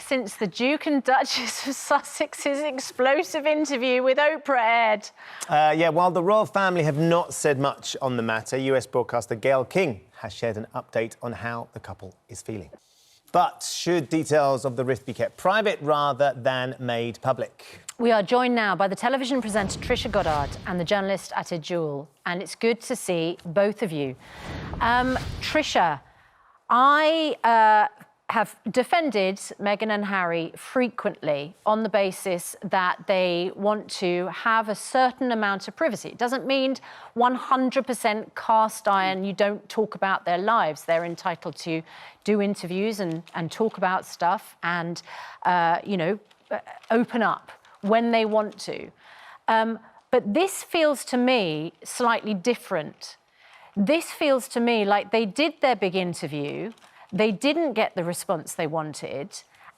since the Duke and Duchess of Sussex's explosive interview with Oprah aired. Yeah, while the royal family have not said much on the matter, US broadcaster Gayle King has shared an update on how the couple is feeling. But should details of the rift be kept private rather than made public? We are joined now by the television presenter Trisha Goddard and the journalist Ate Jewel, and it's good to see both of you. Trisha, I have defended Meghan and Harry frequently on the basis that they want to have a certain amount of privacy. It doesn't mean 100% cast iron, you don't talk about their lives. They're entitled to do interviews and talk about stuff and, open up when they want to. But this feels to me slightly different. This feels to me like they did their big interview, they didn't get the response they wanted,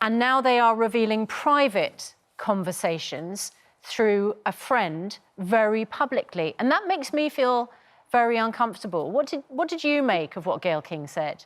and now they are revealing private conversations through a friend very publicly. And that makes me feel very uncomfortable. What did you make of what Gayle King said?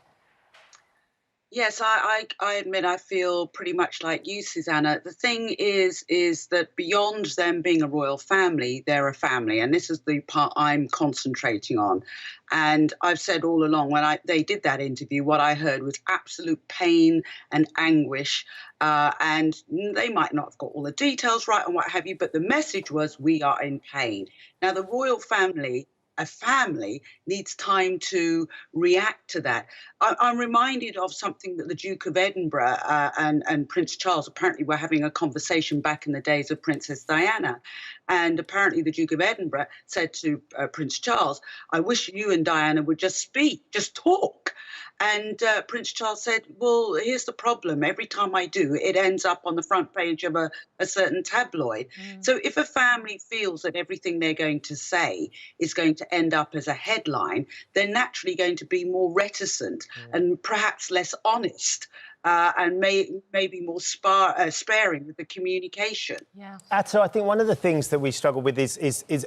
Yes, I admit I feel pretty much like you, Susanna. The thing is that beyond them being a royal family, they're a family. And this is the part I'm concentrating on. And I've said all along, when they did that interview, what I heard was absolute pain and anguish. And they might not have got all the details right and what have you, but the message was, we are in pain. Now, the royal family, a family, needs time to react to that. I'm reminded of something that the Duke of Edinburgh and Prince Charles apparently were having a conversation back in the days of Princess Diana. And apparently the Duke of Edinburgh said to Prince Charles, I wish you and Diana would just speak, just talk. And Prince Charles said, well, here's the problem. Every time I do, it ends up on the front page of a certain tabloid. So if a family feels that everything they're going to say is going to end up as a headline, they're naturally going to be more reticent and perhaps less honest. And maybe more sparing with the communication. Yeah. So I think one of the things that we struggle with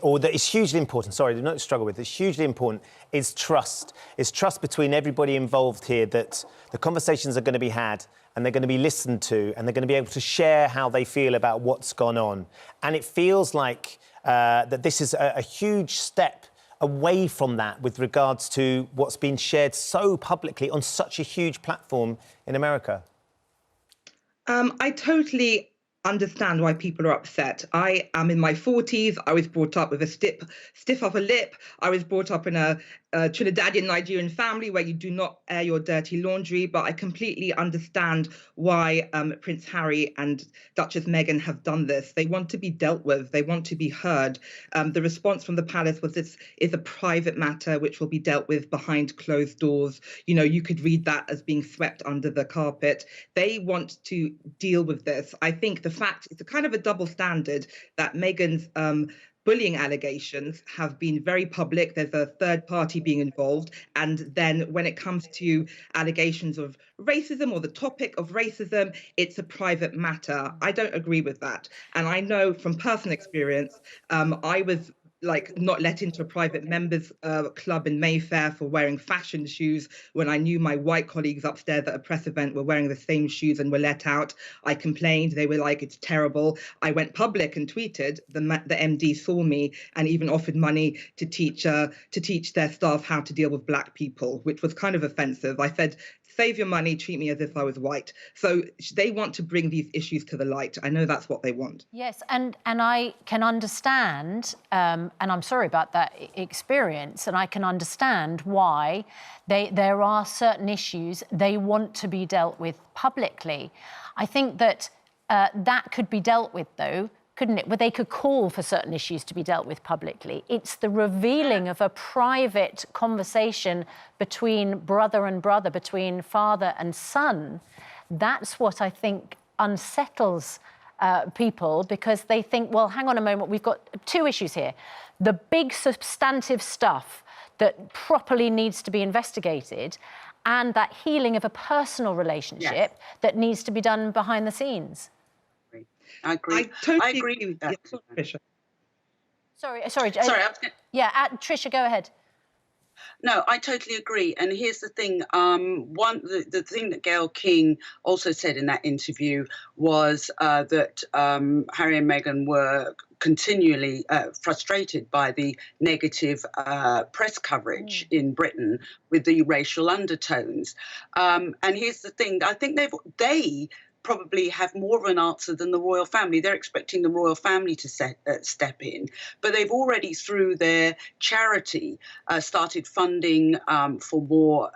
or that is hugely important, sorry, not struggle with, it's hugely important, is trust. It's trust between everybody involved here, that the conversations are going to be had and they're going to be listened to and they're going to be able to share how they feel about what's gone on. And it feels like that this is a huge step away from that with regards to what's been shared so publicly on such a huge platform in America. I totally understand why people are upset. I am in my 40s. I was brought up with a stiff upper lip. I was brought up in a Trinidadian Nigerian family where you do not air your dirty laundry, but I completely understand why Prince Harry and Duchess Meghan have done this. They want to be dealt with. They want to be heard. The response from the palace was, this is a private matter which will be dealt with behind closed doors. You know, you could read that as being swept under the carpet. They want to deal with this. I think the fact, it's a kind of a double standard that Meghan's bullying allegations have been very public. There's a third party being involved. And then when it comes to allegations of racism or the topic of racism, it's a private matter. I don't agree with that. And I know from personal experience, I was not let into a private members club in Mayfair for wearing fashion shoes when I knew my white colleagues upstairs at a press event were wearing the same shoes and were let out. I complained. They were like, it's terrible. I went public and tweeted. The MD saw me and even offered money to teach their staff how to deal with black people, which was kind of offensive. I said, save your money, treat me as if I was white. So they want to bring these issues to the light. I know that's what they want. Yes, and I can understand, and I'm sorry about that experience, and I can understand why there are certain issues they want to be dealt with publicly. I think that that could be dealt with, though, couldn't it? Where they could call for certain issues to be dealt with publicly. It's the revealing of a private conversation between brother and brother, between father and son. That's what I think unsettles people, because they think, well, hang on a moment, we've got two issues here. The big substantive stuff that properly needs to be investigated, and that healing of a personal relationship that needs to be done behind the scenes. I agree. I agree with that. Sorry. Sorry, Yeah, Trisha, go ahead. No, I totally agree. And here's the thing. The thing that Gayle King also said in that interview was that Harry and Meghan were continually frustrated by the negative press coverage in Britain with the racial undertones. And here's the thing. I think they probably have more of an answer than the royal family. They're expecting the royal family to step in, but they've already, through their charity, started funding for more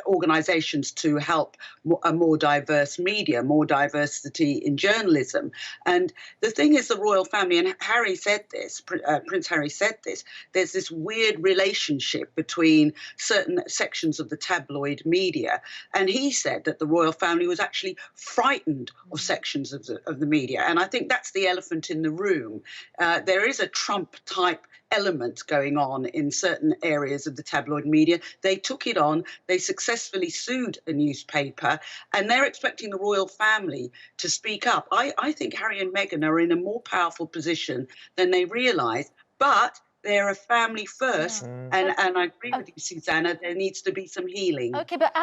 organisations to help a more diverse media, more diversity in journalism. And the thing is, the royal family, and Harry said this, Prince Harry said this, there's this weird relationship between certain sections of the tabloid media. And he said that the royal family was actually frightened of sections of the media. And I think that's the elephant in the room. There is a Trump-type element going on in certain areas of the tabloid media. They took it on, they successfully sued a newspaper, and they're expecting the royal family to speak up. I think Harry and Meghan are in a more powerful position than they realise, but they're a family first, and I agree with you, Susanna, there needs to be some healing. OK, but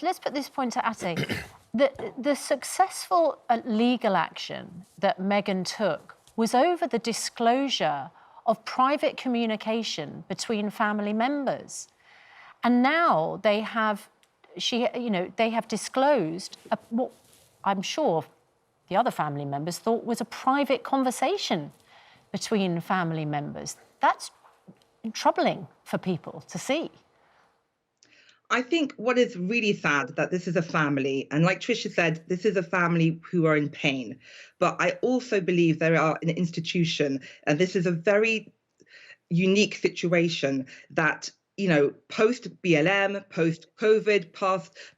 let's put this point to Ate. The successful legal action that Meghan took was over the disclosure of private communication between family members. And now they have, they have disclosed what I'm sure the other family members thought was a private conversation between family members. That's troubling for people to see. I think what is really sad that this is a family, and like Tricia said, this is a family who are in pain. But I also believe there are an institution, and this is a very unique situation that, post BLM, post COVID,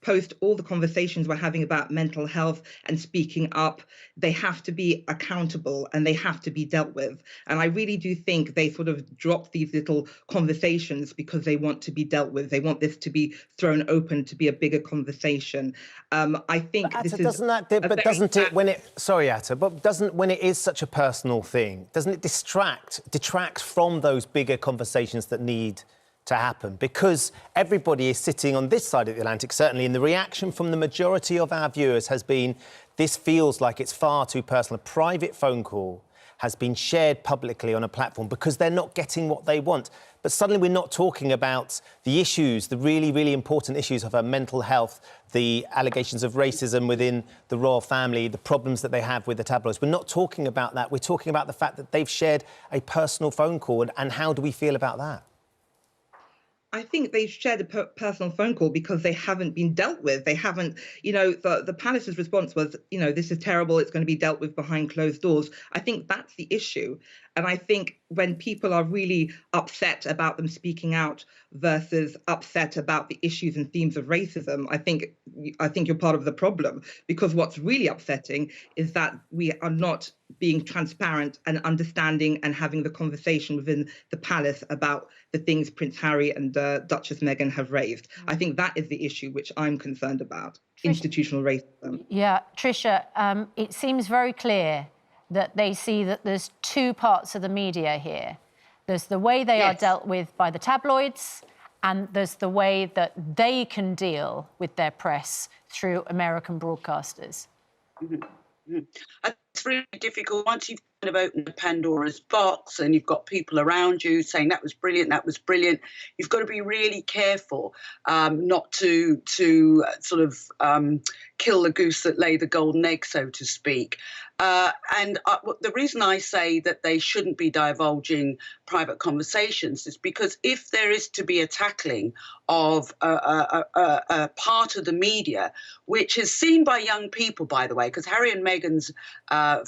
post all the conversations we're having about mental health and speaking up, they have to be accountable and they have to be dealt with. And I really do think they sort of drop these little conversations because they want to be dealt with. They want this to be thrown open to be a bigger conversation. I think but this Atta, is when it is such a personal thing, doesn't it detract from those bigger conversations that need to happen? Because everybody is sitting on this side of the Atlantic, certainly, and the reaction from the majority of our viewers has been, this feels like it's far too personal. A private phone call has been shared publicly on a platform because they're not getting what they want. But suddenly we're not talking about the issues, the really, really important issues of her mental health, the allegations of racism within the royal family, the problems that they have with the tabloids. We're not talking about that. We're talking about the fact that they've shared a personal phone call. And how do we feel about that? I think they've shared a personal phone call because they haven't been dealt with. They haven't, the palace's response was, this is terrible. It's going to be dealt with behind closed doors. I think that's the issue. And I think when people are really upset about them speaking out versus upset about the issues and themes of racism, I think you're part of the problem, because what's really upsetting is that we are not being transparent and understanding and having the conversation within the palace about the things Prince Harry and Duchess Meghan have raised. I think that is the issue which I'm concerned about, institutional racism. Yeah, Tricia, it seems very clear that they see that there's two parts of the media here. There's the way they are dealt with by the tabloids, and there's the way that they can deal with their press through American broadcasters. It's really difficult once you've kind of opened Pandora's box and you've got people around you saying that was brilliant, that was brilliant. You've got to be really careful not to sort of kill the goose that laid the golden egg, so to speak. And the reason I say that they shouldn't be divulging private conversations is because if there is to be a tackling of a part of the media, which is seen by young people, by the way, because Harry and Meghan's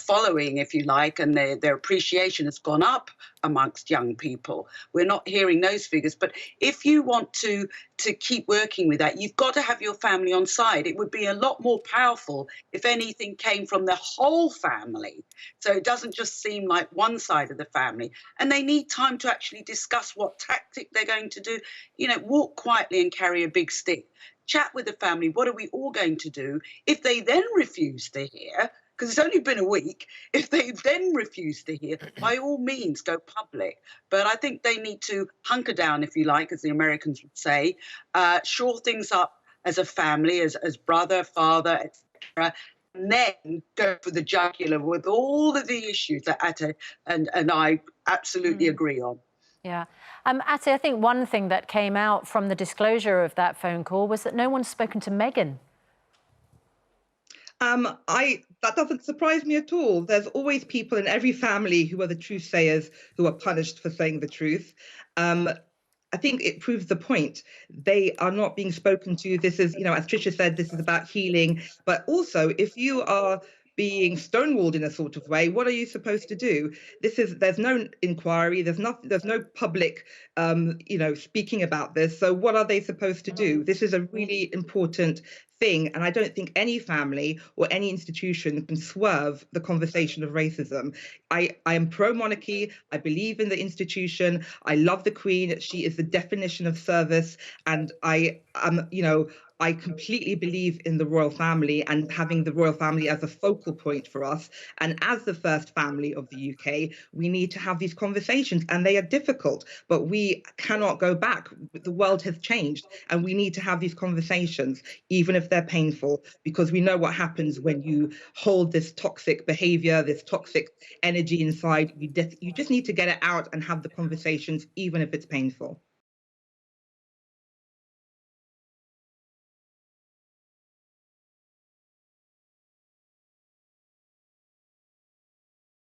following, if you like, and their appreciation has gone up amongst young people. We're not hearing those figures. But if you want to keep working with that, you've got to have your family on side. It would be a lot more powerful if anything came from the whole family. So it doesn't just seem like one side of the family. And they need time to actually discuss what tactic they're going to do. Walk quietly and carry a big stick. Chat with the family. What are we all going to do? If they then refuse to hear, because it's only been a week. If they then refuse to hear, by all means, go public. But I think they need to hunker down, if you like, as the Americans would say, shore things up as a family, as brother, father, etc., and then go for the jugular with all of the issues that Atte and I absolutely agree on. Yeah. Atte, I think one thing that came out from the disclosure of that phone call was that no one's spoken to Meghan. That doesn't surprise me at all. There's always people in every family who are the truth sayers who are punished for saying the truth. I think it proves the point. They are not being spoken to. This is, as Tricia said, this is about healing. But also, if you are being stonewalled in a sort of way, what are you supposed to do? There's no inquiry, there's no public speaking about this. So what are they supposed to do? This is a really important thing, and I don't think any family or any institution can swerve the conversation of racism. I am pro-monarchy. I believe in the institution. I love the Queen. She is the definition of service, and I completely believe in the royal family and having the royal family as a focal point for us. And as the first family of the UK, we need to have these conversations, and they are difficult, but we cannot go back. The world has changed, and we need to have these conversations, even if they're painful, because we know what happens when you hold this toxic behavior, this toxic energy inside. You just need to get it out and have the conversations, even if it's painful.